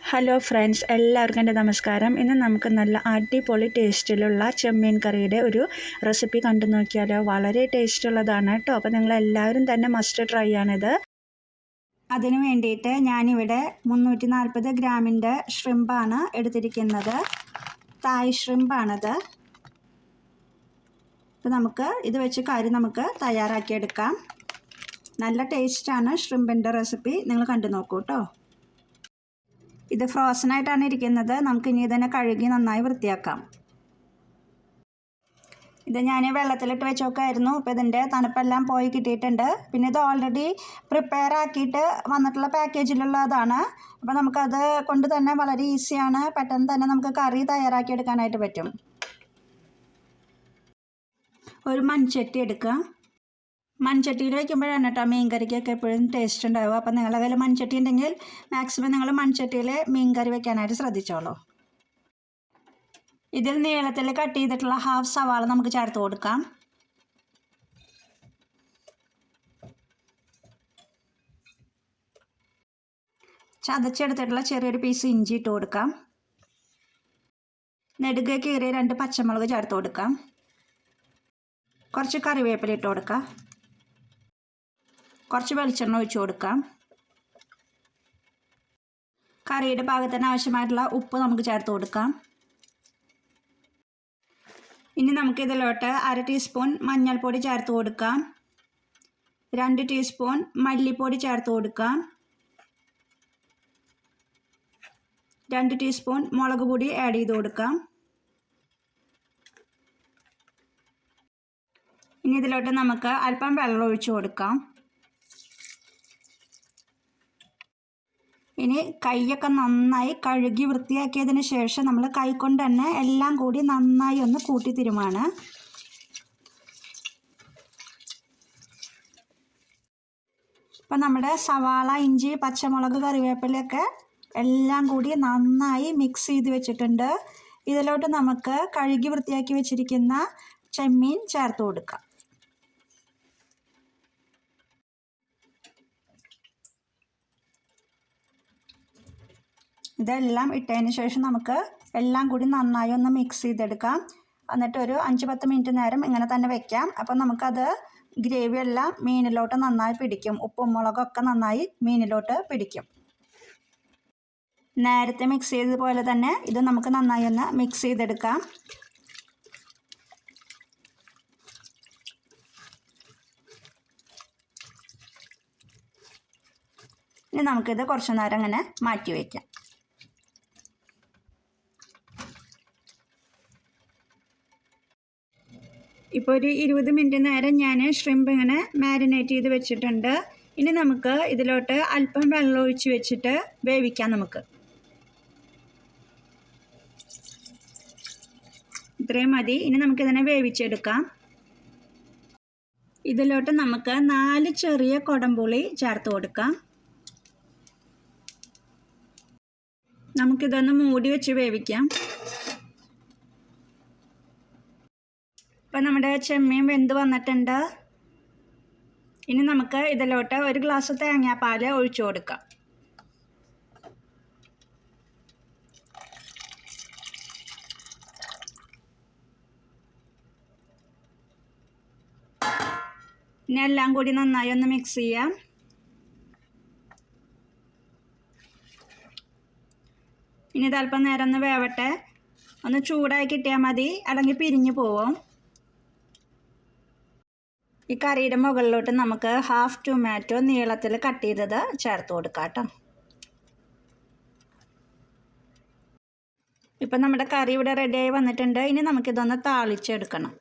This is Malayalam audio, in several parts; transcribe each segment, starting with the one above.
ഹലോ ഫ്രണ്ട്സ്, എല്ലാവർക്കും എൻ്റെ നമസ്കാരം. ഇന്ന് നമുക്ക് നല്ല അടിപൊളി ടേസ്റ്റിലുള്ള ചെമ്മീൻ കറിയുടെ ഒരു റെസിപ്പി കണ്ടു നോക്കിയാലോ. വളരെ ടേസ്റ്റുള്ളതാണ് കേട്ടോ. അപ്പോൾ നിങ്ങളെല്ലാവരും തന്നെ മസ്റ്റ് ട്രൈ ആണിത്. അതിനു വേണ്ടിയിട്ട് ഞാനിവിടെ 340 ഗ്രാമിൻ്റെ ഷ്രിമ്പാണ് എടുത്തിരിക്കുന്നത്. തായ് ഷ്രിമ്പാണത്. അപ്പോൾ നമുക്ക് ഇത് വെച്ച് കറി നമുക്ക് തയ്യാറാക്കിയെടുക്കാം. നല്ല ടേസ്റ്റാണ് ഷ്രിമ്പിൻ്റെ റെസിപ്പി. നിങ്ങൾ കണ്ടു നോക്കൂ കേട്ടോ. ഇത് ഫ്രോസൺ ആയിട്ടാണ് ഇരിക്കുന്നത്. നമുക്ക് ഇനി ഇതിനെ കഴുകി നന്നായി വൃത്തിയാക്കാം. ഇത് ഞാൻ വെള്ളത്തിലിട്ട് വെച്ചോക്കായിരുന്നു. ഇപ്പോൾ ഇതിൻ്റെ തണുപ്പെല്ലാം പോയി കിട്ടിയിട്ടുണ്ട്. പിന്നെ ഇത് ഓൾറെഡി പ്രിപ്പയർ ആക്കിയിട്ട് വന്നിട്ടുള്ള പാക്കേജിലുള്ളതാണ്. അപ്പോൾ നമുക്കത് കൊണ്ട് തന്നെ വളരെ ഈസിയാണ്. പെട്ടെന്ന് തന്നെ നമുക്ക് കറി തയ്യാറാക്കിയെടുക്കാനായിട്ട് പറ്റും. ഒരു മൺചട്ടി എടുക്കുക. മൺചട്ടിയിൽ വയ്ക്കുമ്പോഴാണ് കേട്ടോ മീൻ കറിക്കൊക്കെ എപ്പോഴും ടേസ്റ്റ് ഉണ്ടാവുക. അപ്പോൾ നിങ്ങളുടെ കയ്യിൽ മൺചട്ടി ഉണ്ടെങ്കിൽ മാക്സിമം നിങ്ങൾ മൺചട്ടിയിൽ മീൻ കറി വെക്കാനായിട്ട് ശ്രദ്ധിച്ചോളൂ. ഇതിൽ നീളത്തിൽ കട്ട് ചെയ്തിട്ടുള്ള ഹാഫ് സവാള നമുക്ക് ചേർത്ത് കൊടുക്കാം. ചതച്ചെടുത്തിട്ടുള്ള ചെറിയൊരു പീസ് ഇഞ്ചി ഇട്ട് കൊടുക്കാം. നെടുകെ കീറിയ 2 പച്ചമുളക് ചേർത്ത് കൊടുക്കാം. കുറച്ച് കറിവേപ്പില ഇട്ട് കൊടുക്കാം. കുറച്ച് വെളിച്ചെണ്ണ ഒഴിച്ച് കൊടുക്കാം. കറിയുടെ പാകത്തിന് ആവശ്യമായിട്ടുള്ള ഉപ്പ് നമുക്ക് ചേർത്ത് കൊടുക്കാം. ഇനി നമുക്കിതിലോട്ട് 1/2 ടീസ്പൂൺ മഞ്ഞൾപ്പൊടി ചേർത്ത് കൊടുക്കാം. 2 ടീസ്പൂൺ മല്ലിപ്പൊടി ചേർത്ത് കൊടുക്കാം. 2 ടീസ്പൂൺ മുളക് പൊടി ആഡ് ചെയ്ത് കൊടുക്കാം. ഇനി ഇതിലോട്ട് നമുക്ക് അല്പം വെള്ളം ഒഴിച്ച് കൊടുക്കാം. ഇനി കൈയൊക്കെ നന്നായി കഴുകി വൃത്തിയാക്കിയതിന് ശേഷം നമ്മൾ കൈകൊണ്ട് തന്നെ എല്ലാം കൂടി നന്നായി ഒന്ന് കൂട്ടി തിരുമാണ്. ഇപ്പം നമ്മുടെ സവാള, ഇഞ്ചി, പച്ചമുളക്, കറിവേപ്പിലയൊക്കെ എല്ലാം കൂടി നന്നായി മിക്സ് ചെയ്ത് വെച്ചിട്ടുണ്ട്. ഇതിലോട്ട് നമുക്ക് കഴുകി വൃത്തിയാക്കി വെച്ചിരിക്കുന്ന ചെമ്മീൻ ചേർത്ത് കൊടുക്കാം. ഇതെല്ലാം ഇട്ടതിന് ശേഷം നമുക്ക് എല്ലാം കൂടി നന്നായി ഒന്ന് മിക്സ് ചെയ്തെടുക്കാം. എന്നിട്ട് ഒരു 5-10 മിനിറ്റ് നേരം ഇങ്ങനെ തന്നെ വെക്കാം. അപ്പം നമുക്കത് ഗ്രേവി എല്ലാം മീനിലോട്ട് നന്നായി പിടിക്കും. ഉപ്പും മുളകൊക്കെ നന്നായി മീനിലോട്ട് പിടിക്കും. നേരത്തെ മിക്സ് ചെയ്തതുപോലെ തന്നെ ഇത് നമുക്ക് നന്നായി ഒന്ന് മിക്സ് ചെയ്തെടുക്കാം. ഇനി നമുക്കിത് കുറച്ച് നേരം ഇങ്ങനെ മാറ്റി വയ്ക്കാം. ഇപ്പോൾ ഒരു 20 മിനിറ്റ് നേരം ഞാൻ ഷ്രിമ്പ് ഇങ്ങനെ മാരിനേറ്റ് ചെയ്ത് വെച്ചിട്ടുണ്ട്. ഇനി നമുക്ക് ഇതിലോട്ട് അല്പം വെള്ളം ഒഴിച്ച് വെച്ചിട്ട് വേവിക്കാം. നമുക്ക് ഇത്രയും മതി. ഇനി നമുക്കിതിനെ വേവിച്ചെടുക്കാം. ഇതിലോട്ട് നമുക്ക് 4 ചെറിയ കൊടംപുളി ചേർത്ത് കൊടുക്കാം. നമുക്കിതൊന്ന് മൂടി വെച്ച് വേവിക്കാം. ഇപ്പം നമ്മുടെ ചെമ്മീൻ വെന്ത് വന്നിട്ടുണ്ട്. ഇനി നമുക്ക് ഇതിലോട്ട് 1 ഗ്ലാസ് തേങ്ങാപ്പാൽ ഒഴിച്ചു കൊടുക്കാം. ഇനി എല്ലാം കൂടി നന്നായി ഒന്ന് മിക്സ് ചെയ്യാം. ഇനി ഇതല്പം നേരം ഒന്ന് വേവട്ടെ. ഒന്ന് ചൂടായി കിട്ടിയാൽ മതി, അല്ലെങ്കിൽ പിരിഞ്ഞു പോവും. ഈ കറിയുടെ മുകളിലോട്ട് നമുക്ക് ഹാഫ് ടൊമാറ്റോ നീളത്തിൽ കട്ട് ചെയ്തത് ചേർത്ത് കൊടുക്കാം കേട്ടോ. ഇപ്പം നമ്മുടെ കറി ഇവിടെ റെഡിയായി വന്നിട്ടുണ്ട്. ഇനി നമുക്കിതൊന്ന് താളിച്ചെടുക്കണം.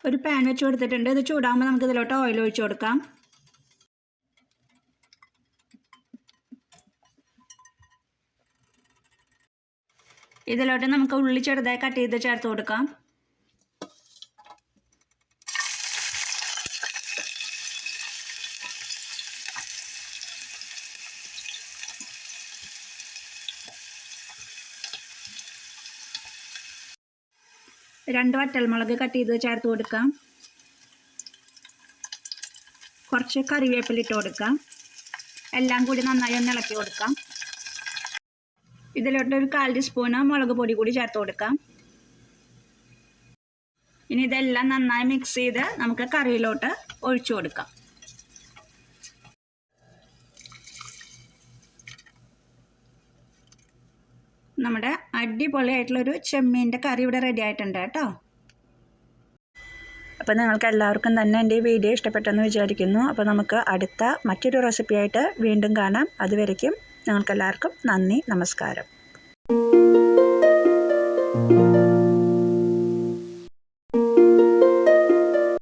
ഒരു പാൻ വെച്ച് കൊടുത്തിട്ടുണ്ട്. ഇത് ചൂടാകുമ്പോൾ നമുക്ക് ഇതിലോട്ട് ഓയിൽ ഒഴിച്ച് കൊടുക്കാം. ഇതിലോട്ട് നമുക്ക് ഉള്ളി ചെറുതായി കട്ട് ചെയ്ത് ചേർത്ത് കൊടുക്കാം. രണ്ട് വറ്റൽമുളക് കട്ട് ചെയ്ത് ചേർത്ത് കൊടുക്കാം. കുറച്ച് കറിവേപ്പില ഇട്ട് കൊടുക്കാം. എല്ലാം കൂടി നന്നായി ഒന്ന് ഇളക്കി കൊടുക്കാം. ഇതിലോട്ടൊരു 1/4 ടീസ്പൂണ് മുളക് പൊടി കൂടി ചേർത്ത് കൊടുക്കാം. ഇനി ഇതെല്ലാം നന്നായി മിക്സ് ചെയ്ത് നമുക്ക് കറിയിലോട്ട് ഒഴിച്ചു കൊടുക്കാം. നമ്മുടെ അടിപൊളിയായിട്ടുള്ളൊരു ചെമ്മീൻ്റെ കറി ഇവിടെ റെഡി ആയിട്ടുണ്ട് കേട്ടോ. അപ്പോൾ നിങ്ങൾക്ക് എല്ലാവർക്കും തന്നെ എൻ്റെ ഈ വീഡിയോ ഇഷ്ടപ്പെട്ടെന്ന് വിചാരിക്കുന്നു. അപ്പോൾ നമുക്ക് അടുത്ത മറ്റൊരു റെസിപ്പിയായിട്ട് വീണ്ടും കാണാം. അതുവരയ്ക്കും നിങ്ങൾക്കെല്ലാവർക്കും നന്ദി, നമസ്കാരം.